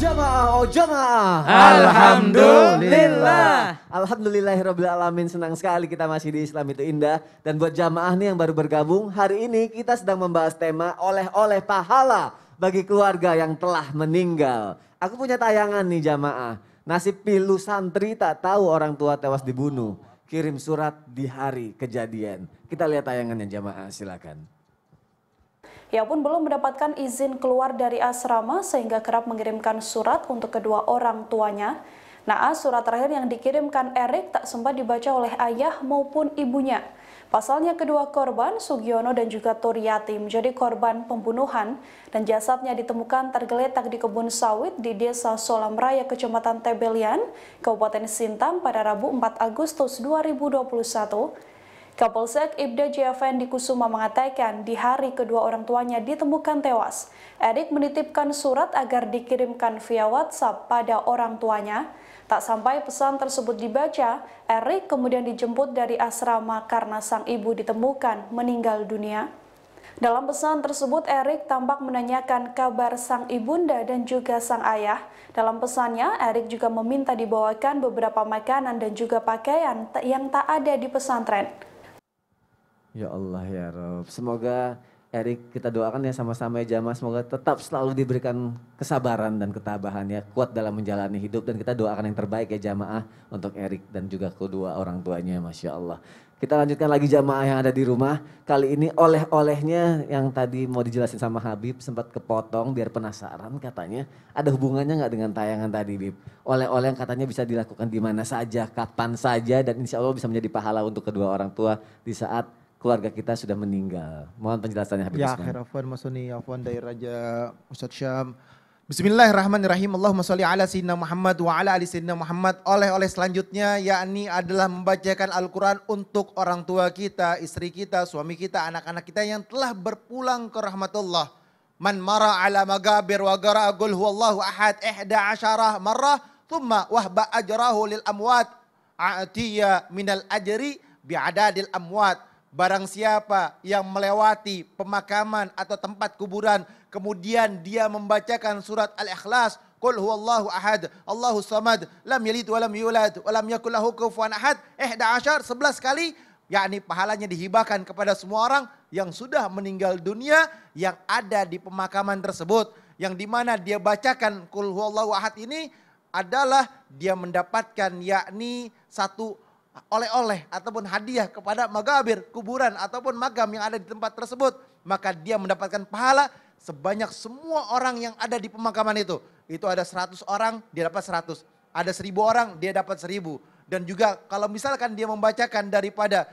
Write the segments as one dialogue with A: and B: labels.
A: Jamaah, oh jamaah.
B: Alhamdulillah.
A: Alhamdulillahirrabbilalamin, senang sekali kita masih di Islam itu indah. Dan buat jamaah nih yang baru bergabung, hari ini kita sedang membahas tema oleh-oleh pahala bagi keluarga yang telah meninggal. Aku punya tayangan nih jamaah. Nasib pilu santri tak tahu orang tua tewas dibunuh. Kirim surat di hari kejadian. Kita lihat tayangannya jamaah, silakan.
C: Ia pun belum mendapatkan izin keluar dari asrama sehingga kerap mengirimkan surat untuk kedua orang tuanya. Naas surat terakhir yang dikirimkan Erik tak sempat dibaca oleh ayah maupun ibunya. Pasalnya kedua korban, Sugiono dan juga Turyati, menjadi korban pembunuhan dan jasadnya ditemukan tergeletak di kebun sawit di Desa Solam Raya, Kecamatan Tebelian, Kabupaten Sintang pada Rabu 4 Agustus 2021. Kapolsek Ibda Jafendi Kusuma mengatakan di hari kedua orang tuanya ditemukan tewas. Erik menitipkan surat agar dikirimkan via WhatsApp pada orang tuanya. Tak sampai pesan tersebut dibaca, Erik kemudian dijemput dari asrama karena sang ibu ditemukan meninggal dunia. Dalam pesan tersebut, Erik tampak menanyakan kabar sang ibunda dan juga sang ayah. Dalam pesannya, Erik juga meminta dibawakan beberapa makanan dan juga pakaian yang tak ada di pesantren.
A: Ya Allah ya Rob, semoga Erik kita doakan ya sama-sama ya jamaah, semoga tetap selalu diberikan kesabaran dan ketabahan ya, kuat dalam menjalani hidup, dan kita doakan yang terbaik ya jamaah untuk Erik dan juga kedua orang tuanya, Masya Allah. Kita lanjutkan lagi jamaah yang ada di rumah, kali ini oleh-olehnya yang tadi mau dijelasin sama Habib sempat kepotong biar penasaran katanya, ada hubungannya nggak dengan tayangan tadi Bib? Oleh-oleh yang katanya bisa dilakukan di mana saja, kapan saja, dan insya Allah bisa menjadi pahala untuk kedua orang tua di saat keluarga kita sudah meninggal. Mohon penjelasannya Habib
D: Ya,
A: Usman.
D: khairafwan masuni afwan dari Raja Ustadz Syam. Bismillahirrahmanirrahim. Allahumma sholli ala sayyidina Muhammad wa ala ali sayyidina Muhammad. Oleh-oleh selanjutnya yakni adalah membacakan Al-Quran untuk orang tua kita, istri kita, suami kita, anak-anak kita yang telah berpulang ke rahmatullah. Man mara ala magabir wa qara'a qul huwallahu ahad 11 marrah thumma wahba ajrahu lil amwat a'tiya minal ajri bi'adadil amwat. Barang siapa yang melewati pemakaman atau tempat kuburan, kemudian dia membacakan surat Al-Ikhlas, Qul huwallahu ahad, Allahus samad, lam yalid walam yulad, walam yakul lahu kufuwan ahad, 11 kali, yakni pahalanya dihibahkan kepada semua orang yang sudah meninggal dunia yang ada di pemakaman tersebut. Yang dimana dia bacakan Qul huwallahu ahad ini adalah dia mendapatkan yakni satu oleh-oleh ataupun hadiah kepada magabir, kuburan ataupun makam yang ada di tempat tersebut. Maka dia mendapatkan pahala sebanyak semua orang yang ada di pemakaman itu. Itu ada 100 orang, dia dapat 100. Ada 1000 orang, dia dapat 1000. Dan juga kalau misalkan dia membacakan daripada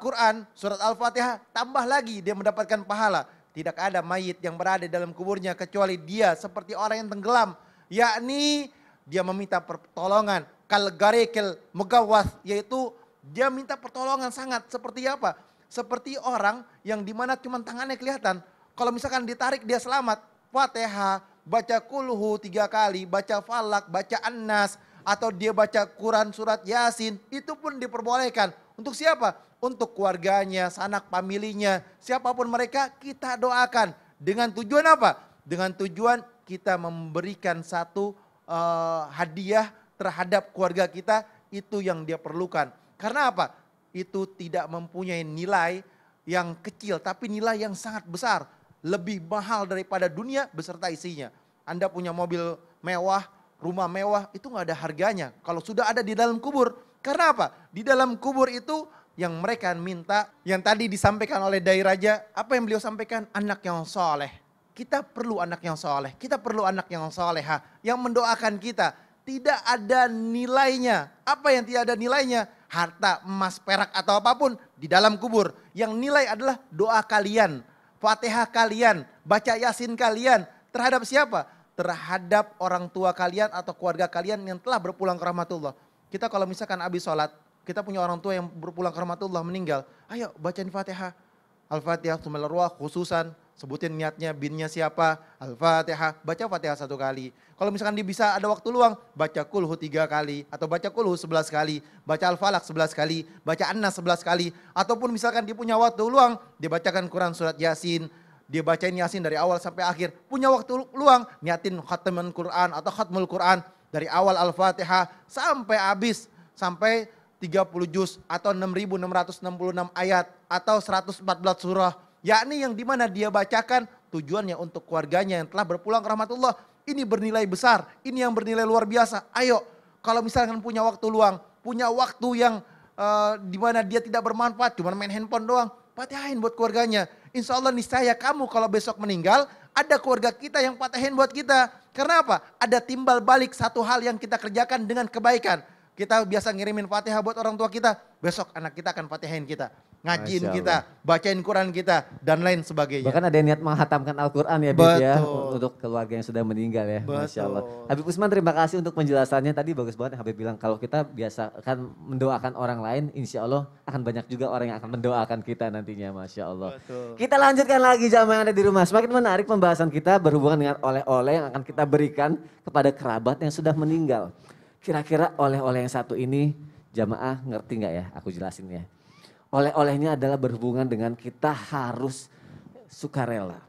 D: Quran, surat Al-Fatihah, tambah lagi dia mendapatkan pahala. Tidak ada mayit yang berada dalam kuburnya kecuali dia seperti orang yang tenggelam. Yakni dia meminta pertolongan. Kal garikil mugawath, yaitu dia minta pertolongan sangat. Seperti apa? Seperti orang yang dimana cuma tangannya kelihatan. Kalau misalkan ditarik dia selamat. Fatihah, baca kulhu 3 kali, baca falak, baca annas, atau dia baca Quran surat Yasin, itu pun diperbolehkan. Untuk siapa? Untuk keluarganya, sanak familinya, siapapun mereka kita doakan. Dengan tujuan apa? Dengan tujuan kita memberikan satu hadiah terhadap keluarga kita, itu yang dia perlukan. Karena apa? Itu tidak mempunyai nilai yang kecil, tapi nilai yang sangat besar. Lebih mahal daripada dunia beserta isinya. Anda punya mobil mewah, rumah mewah, itu gak ada harganya kalau sudah ada di dalam kubur. Karena apa? Di dalam kubur itu yang mereka minta, yang tadi disampaikan oleh Dai Raja, apa yang beliau sampaikan? Anak yang soleh. Kita perlu anak yang soleh, kita perlu anak yang soleha, yang mendoakan kita. Tidak ada nilainya. Apa yang tidak ada nilainya? Harta, emas, perak atau apapun di dalam kubur. Yang nilai adalah doa kalian, Fatihah kalian, baca Yasin kalian. Terhadap siapa? Terhadap orang tua kalian atau keluarga kalian yang telah berpulang ke rahmatullah. Kita kalau misalkan habis sholat, kita punya orang tua yang berpulang ke rahmatullah meninggal. Ayo bacain Fatihah. Al-Fatihah Tsummal Arwah khususan. Sebutin niatnya, binnya siapa, Al-Fatihah, baca Fatihah 1 kali. Kalau misalkan dia bisa ada waktu luang, baca Kulhu 3 kali, atau baca Kulhu 11 kali, baca Al-Falaq 11 kali, baca An-Nas 11 kali, ataupun misalkan dia punya waktu luang, dia bacakan Quran surat Yasin, dia bacain Yasin dari awal sampai akhir. Punya waktu luang, niatin khataman Quran atau khatmul Quran dari awal Al-Fatihah sampai habis, sampai 30 juz atau 6.666 ayat atau 114 surah. Yakni yang dimana dia bacakan tujuannya untuk keluarganya yang telah berpulang ke rahmatullah. Ini bernilai besar, ini yang bernilai luar biasa. Ayo, kalau misalkan punya waktu luang, punya waktu yang dimana dia tidak bermanfaat, cuma main handphone doang, Fatihain buat keluarganya. Insya Allah niscaya kamu kalau besok meninggal, ada keluarga kita yang Fatihain buat kita. Karena apa? Ada timbal balik satu hal yang kita kerjakan dengan kebaikan. Kita biasa ngirimin Fatihah buat orang tua kita, besok anak kita akan Fatihain kita. Ngajiin kita, bacain Quran kita, dan lain sebagainya.
A: Bahkan ada yang niat menghatamkan Al-Quran ya Bib ya, untuk keluarga yang sudah meninggal ya. Masya Allah. Habib Usman terima kasih untuk penjelasannya, tadi bagus banget Habib bilang kalau kita biasa akan mendoakan orang lain, insya Allah akan banyak juga orang yang akan mendoakan kita nantinya, Masya Allah.
D: Betul.
A: Kita lanjutkan lagi jamaah yang ada di rumah, semakin menarik pembahasan kita berhubungan dengan oleh-oleh yang akan kita berikan kepada kerabat yang sudah meninggal. Kira-kira oleh-oleh yang satu ini jamaah ngerti gak ya, aku jelasin ya. Oleh-olehnya adalah berhubungan dengan kita harus sukarela.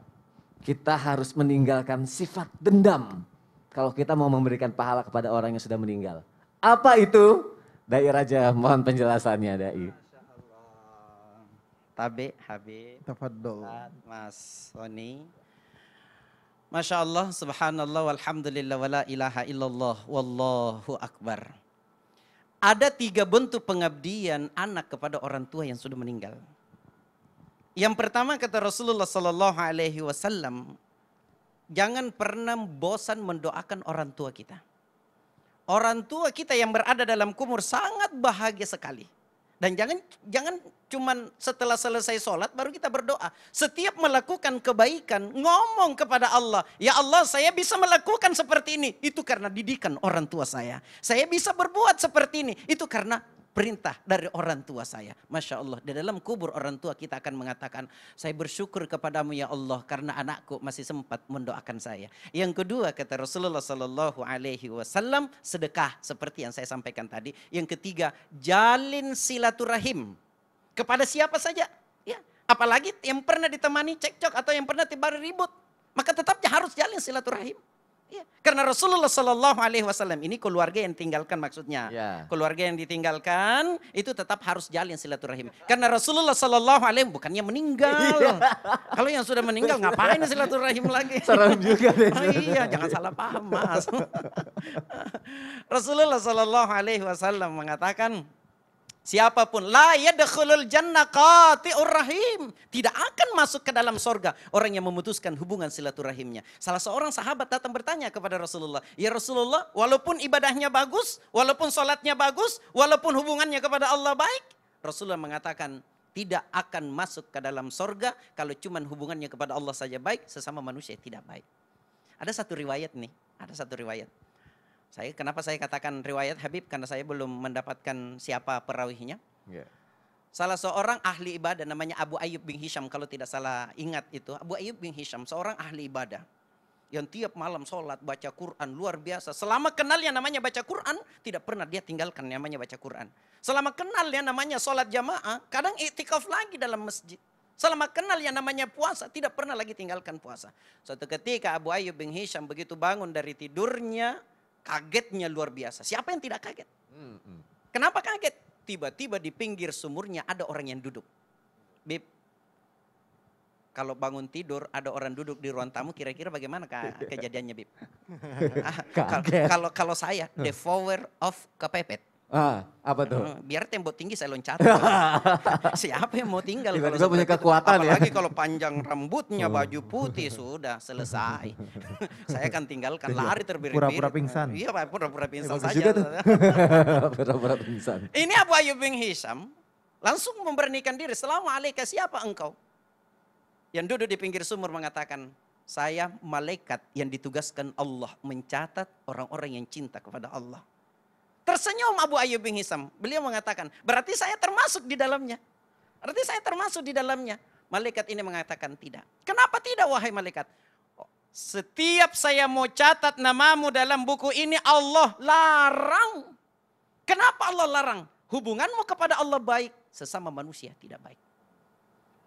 A: Kita harus meninggalkan sifat dendam. Kalau kita mau memberikan pahala kepada orang yang sudah meninggal. Apa itu? Dai Raja, mohon penjelasannya Dai.
B: Tabe, Habib,
D: Tafadhol.
B: Mas Soni. Masya Allah, subhanallah, walhamdulillah, wala ilaha illallah, wallahu akbar. Ada 3 bentuk pengabdian anak kepada orang tua yang sudah meninggal. Yang pertama kata Rasulullah Sallallahu Alaihi Wasallam, jangan pernah bosan mendoakan orang tua kita. Orang tua kita yang berada dalam kubur sangat bahagia sekali. Dan jangan cuman setelah selesai sholat baru kita berdoa. Setiap melakukan kebaikan, ngomong kepada Allah. Ya Allah, saya bisa melakukan seperti ini. Itu karena didikan orang tua saya. Saya bisa berbuat seperti ini. Itu karena perintah dari orang tua saya. Masya Allah, di dalam kubur orang tua kita akan mengatakan, saya bersyukur kepadamu ya Allah karena anakku masih sempat mendoakan saya. Yang kedua kata Rasulullah Sallallahu Alaihi Wasallam, sedekah seperti yang saya sampaikan tadi. Yang ketiga, jalin silaturahim kepada siapa saja. Ya, apalagi yang pernah ditemani cekcok atau yang pernah tiba ribut, maka tetapnya harus jalin silaturahim. Ya, karena Rasulullah Sallallahu Alaihi Wasallam ini keluarga yang ditinggalkan maksudnya. Keluarga yang ditinggalkan itu tetap harus jalin silaturahim. Karena Rasulullah Sallallahu Alaihi Wasallam bukannya meninggal. Kalau yang sudah meninggal ngapain silaturahim lagi?
A: Serem juga deh.
B: Iya, jangan salah paham Mas. Rasulullah Sallallahu Alaihi Wasallam mengatakan, siapapun la yadkhulul jannah qati'ur rahim, tidak akan masuk ke dalam sorga orang yang memutuskan hubungan silaturahimnya. Salah seorang sahabat datang bertanya kepada Rasulullah, ya Rasulullah, walaupun ibadahnya bagus, walaupun sholatnya bagus, walaupun hubungannya kepada Allah baik, Rasulullah mengatakan tidak akan masuk ke dalam sorga kalau cuma hubungannya kepada Allah saja baik, sesama manusia tidak baik. Ada satu riwayat nih, kenapa saya katakan riwayat Habib? Karena saya belum mendapatkan siapa perawinya. Salah seorang ahli ibadah namanya Abu Ayyub bin Hisham, kalau tidak salah ingat itu. Abu Ayyub bin Hisham seorang ahli ibadah yang tiap malam sholat, baca Quran, luar biasa. Selama kenal yang namanya baca Quran, tidak pernah dia tinggalkan yang namanya baca Quran. Selama kenal yang namanya sholat jamaah, kadang iktikaf lagi dalam masjid. Selama kenal yang namanya puasa, tidak pernah lagi tinggalkan puasa. Suatu ketika Abu Ayyub bin Hisham begitu bangun dari tidurnya, kagetnya luar biasa. Siapa yang tidak kaget? Kenapa kaget? Tiba-tiba di pinggir sumurnya ada orang yang duduk. Bib, kalau bangun tidur ada orang duduk di ruang tamu, kira-kira bagaimana kejadiannya, Bib? Kalau saya, the power of kepepet.
A: Apa tuh?
B: Biar tembok tinggi saya loncat. Siapa yang mau tinggal?
A: Tiba-tiba punya kekuatan ya.
B: Apalagi kalau panjang rambutnya, baju putih, sudah selesai. Saya akan tinggalkan, lari terbirit-birit.
D: Pura-pura pingsan.
B: Iya, pura-pura pingsan
A: Bagus
B: saja.
A: juga tuh. Pura-pura pingsan.
B: Ini Abu Ayyub bin Hisham langsung memberanikan diri. Assalamualaikum, siapa engkau? Yang duduk di pinggir sumur mengatakan, saya malaikat yang ditugaskan Allah mencatat orang-orang yang cinta kepada Allah. Tersenyum Abu Ayyub bin Hisham. Beliau mengatakan, berarti saya termasuk di dalamnya. Malaikat ini mengatakan tidak. Kenapa tidak wahai malaikat? Setiap saya mau catat namamu dalam buku ini Allah larang. Kenapa Allah larang? Hubunganmu kepada Allah baik, sesama manusia tidak baik.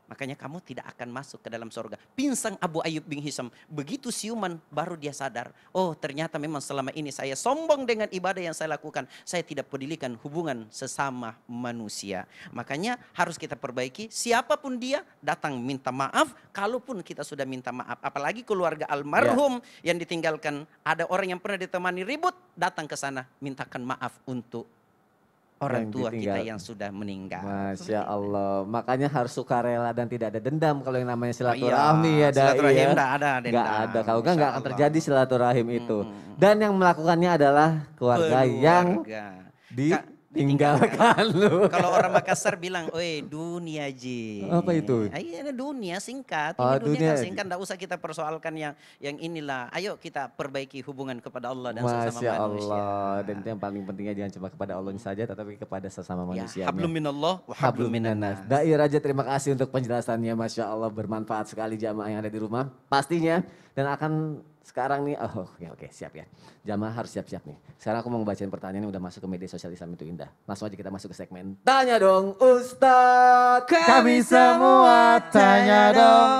B: makanya kamu tidak akan masuk ke dalam surga. Pinsang Abu Ayyub bin Hisam, begitu siuman baru dia sadar. Oh ternyata memang selama ini saya sombong dengan ibadah yang saya lakukan. Saya tidak pedulikan hubungan sesama manusia. Makanya harus kita perbaiki, siapapun dia datang minta maaf. Kalaupun kita sudah minta maaf, apalagi keluarga almarhum yang ditinggalkan. Ada orang yang pernah ditemani ribut, datang ke sana mintakan maaf untuk orang tua kita yang sudah meninggal.
A: Masya Allah. Makanya harus sukarela dan tidak ada dendam kalau yang namanya silaturahmi ya.
B: Silaturahim
A: ya.
B: enggak ada dendam.
A: Nggak ada. Kalau nggak akan
B: Masya
A: terjadi
B: Allah.
A: silaturahim itu. Dan yang melakukannya adalah keluarga yang ditinggalkan lu.
B: Kalau orang Makassar bilang, "Oi, dunia ji."
A: Apa itu?
B: Ini dunia singkat.
A: Oh,
B: Ini dunia
A: dunia.
B: singkat, enggak usah kita persoalkan yang inilah. Ayo kita perbaiki hubungan kepada Allah dan sesama
A: Masya
B: manusia.
A: Allah. Dan itu yang paling pentingnya jangan cuma kepada Allah saja tetapi kepada sesama manusia.
B: Ya, hablum minallah wa hablum minannas.
A: Dai Raja terima kasih untuk penjelasannya. Masya Allah bermanfaat sekali jamaah yang ada di rumah. Pastinya. Dan akan sekarang nih, oke siap ya. Jamaah harus siap-siap nih. Sekarang aku mau ngebacain pertanyaan yang udah masuk ke media sosial Islam itu indah. Langsung aja kita masuk ke segmen Tanya Dong Ustadz.
D: Kami semua tanya dong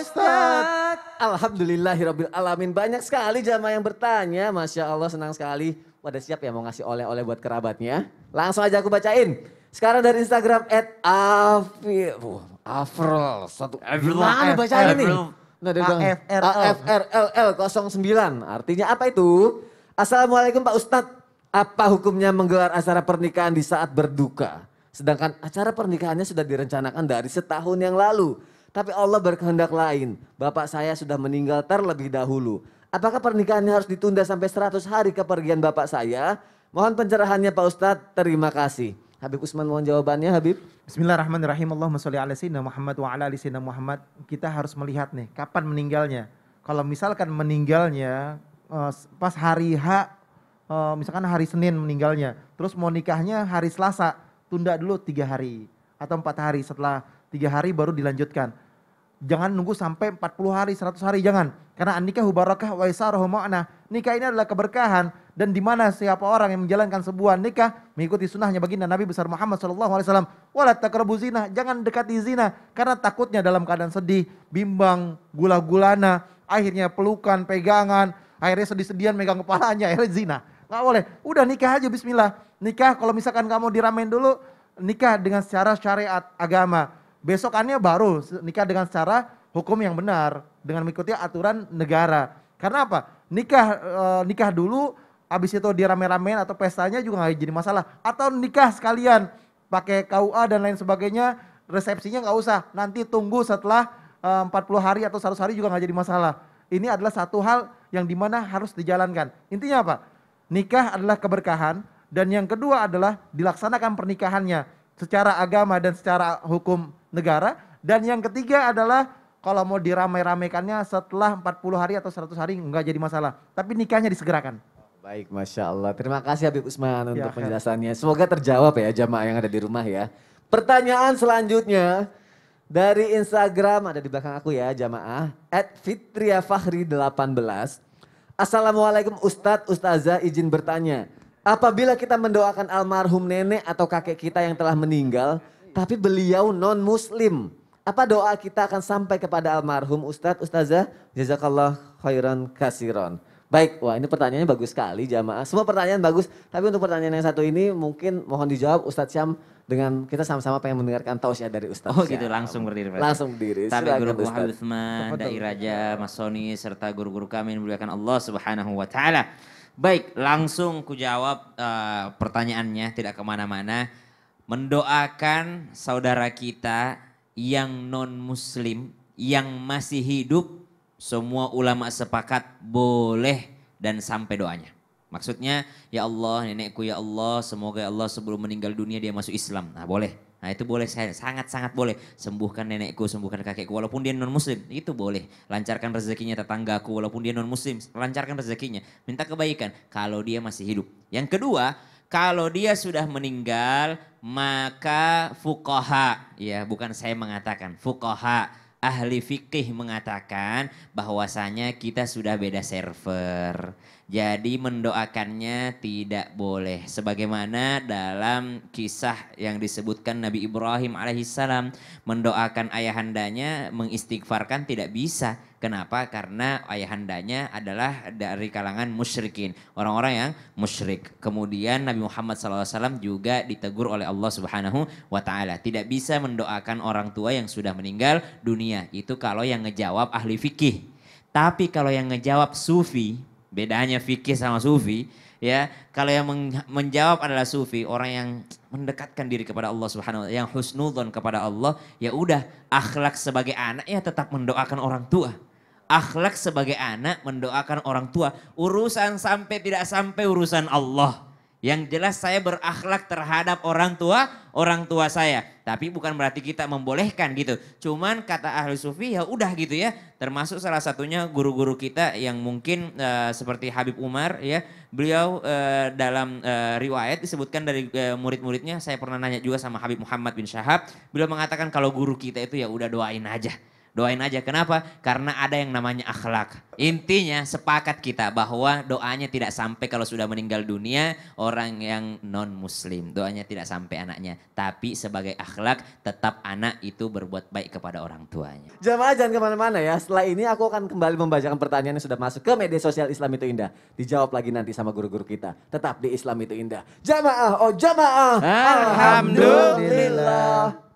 D: Ustadz.
A: Alhamdulillahirabbil alamin. Banyak sekali jamaah yang bertanya. Masya Allah senang sekali. Wadah siap ya mau ngasih oleh-oleh buat kerabatnya. Langsung aja aku bacain. Sekarang dari Instagram @Afrol. Gimana bacanya nih? Nah, dia bilang AFRLL 09. Artinya apa itu? Assalamualaikum Pak Ustadz. Apa hukumnya menggelar acara pernikahan di saat berduka? Sedangkan acara pernikahannya sudah direncanakan dari setahun yang lalu. Tapi Allah berkehendak lain. Bapak saya sudah meninggal terlebih dahulu. Apakah pernikahannya harus ditunda sampai 100 hari kepergian bapak saya? Mohon pencerahannya Pak Ustadz. Terima kasih. Habib Usman mohon jawabannya Habib.
D: Bismillahirrahmanirrahim. Allahumma sholli ala sayyidina Muhammad wa ala ali sayyidina Muhammad. Kita harus melihat nih kapan meninggalnya. Kalau misalkan meninggalnya pas hari H, misalkan hari Senin meninggalnya. Terus mau nikahnya hari Selasa, tunda dulu 3 hari atau 4 hari. Setelah 3 hari baru dilanjutkan. Jangan nunggu sampai 40 hari, 100 hari, jangan. Karena an-nikahu barakah wa isaruhu ma'na. Nikah ini adalah keberkahan dan di mana siapa orang yang menjalankan sebuah nikah mengikuti sunnahnya baginda Nabi besar Muhammad SAW. Wala taqrabu zina, jangan dekati zina karena takutnya dalam keadaan sedih, bimbang, gula-gulana, akhirnya pelukan, pegangan, akhirnya sedih-sedihan megang kepalanya, akhirnya zina. Nggak boleh. Udah nikah aja bismillah. Nikah kalau misalkan kamu diramein dulu, nikah dengan secara syariat agama. Besokannya baru nikah dengan secara hukum yang benar dengan mengikuti aturan negara. Karena apa? Nikah dulu, habis itu dia rame-ramein atau pestanya juga nggak jadi masalah. Atau nikah sekalian pakai KUA dan lain sebagainya, resepsinya nggak usah. Nanti tunggu setelah 40 hari atau 100 hari juga nggak jadi masalah. Ini adalah satu hal yang dimana harus dijalankan. Intinya apa? Nikah adalah keberkahan dan yang kedua adalah dilaksanakan pernikahannya secara agama dan secara hukum negara. Dan yang ketiga adalah kalau mau diramai-ramaikannya setelah 40 hari atau 100 hari nggak jadi masalah. Tapi nikahnya disegerakan.
A: Baik, Masya Allah. Terima kasih Habib Usman untuk
D: Ya,
A: penjelasannya. Semoga terjawab ya jamaah yang ada di rumah ya. Pertanyaan selanjutnya dari Instagram, ada di belakang aku ya jamaah. @fitriafahri18. Assalamualaikum Ustadz, Ustazah izin bertanya. Apabila kita mendoakan almarhum nenek atau kakek kita yang telah meninggal, tapi beliau non-muslim. Apa doa kita akan sampai kepada almarhum Ustadz, Ustazah? Jazakallah khairan kasiron. Baik, wah ini pertanyaannya bagus sekali jamaah. Semua pertanyaan bagus, tapi untuk pertanyaan yang satu ini mungkin mohon dijawab Ustadz Syam dengan kita sama-sama pengen mendengarkan tausiah dari Ustadz
E: Oh
A: Syam.
E: gitu langsung berdiri.
A: Langsung berdiri.
E: Tapi
A: Silakan,
E: guru-guru
A: Ustadz.
E: Habib Utsman, Dai Raja, Mas Soni serta guru-guru kami yang dimuliakan Allah Subhanahu wa taala. Baik, langsung ku jawab pertanyaannya tidak kemana-mana. Mendoakan saudara kita yang non muslim yang masih hidup, semua ulama sepakat boleh dan sampai doanya. Maksudnya ya Allah nenekku ya Allah semoga ya Allah sebelum meninggal dunia dia masuk Islam. Nah boleh. Nah itu boleh, sangat-sangat boleh. Sembuhkan nenekku, sembuhkan kakekku walaupun dia non muslim. Itu boleh. Lancarkan rezekinya tetanggaku walaupun dia non muslim. Lancarkan rezekinya. Minta kebaikan kalau dia masih hidup. Yang kedua, kalau dia sudah meninggal maka fuqaha. Ya bukan saya mengatakan. Fuqaha ahli fikih mengatakan bahwasanya kita sudah beda server. Jadi mendoakannya tidak boleh. Sebagaimana dalam kisah yang disebutkan Nabi Ibrahim alaihissalam mendoakan ayahandanya, mengistighfarkan tidak bisa. Kenapa? Karena ayahandanya adalah dari kalangan musyrikin. Orang-orang yang musyrik. Kemudian Nabi Muhammad SAW juga ditegur oleh Allah Subhanahu wa Ta'ala. Tidak bisa mendoakan orang tua yang sudah meninggal dunia. Itu kalau yang ngejawab ahli fikih. Tapi kalau yang ngejawab sufi, bedanya fikih sama sufi, ya. Kalau yang menjawab adalah sufi, orang yang mendekatkan diri kepada Allah Subhanahu wa Ta'ala, yang husnudzon kepada Allah, ya udah, akhlak sebagai anak ya tetap mendoakan orang tua. Akhlak sebagai anak mendoakan orang tua. Urusan sampai tidak sampai urusan Allah. Yang jelas saya berakhlak terhadap orang tua saya. Tapi bukan berarti kita membolehkan gitu. Cuman kata ahli sufi ya udah gitu ya. Termasuk salah satunya guru-guru kita yang mungkin seperti Habib Umar ya. Beliau dalam riwayat disebutkan dari murid-muridnya. Saya pernah nanya juga sama Habib Muhammad bin Syahab. Beliau mengatakan kalau guru kita itu ya udah doain aja. Doain aja, kenapa? Karena ada yang namanya akhlak. Intinya sepakat kita bahwa doanya tidak sampai kalau sudah meninggal dunia orang yang non muslim. Doanya tidak sampai anaknya. Tapi sebagai akhlak tetap anak itu berbuat baik kepada orang tuanya.
A: Jamaah jangan kemana-mana ya. Setelah ini aku akan kembali membacakan pertanyaan yang sudah masuk ke media sosial Islam itu Indah. Dijawab lagi nanti sama guru-guru kita. Tetap di Islam itu Indah. Jamaah, oh jamaah.
B: Alhamdulillah.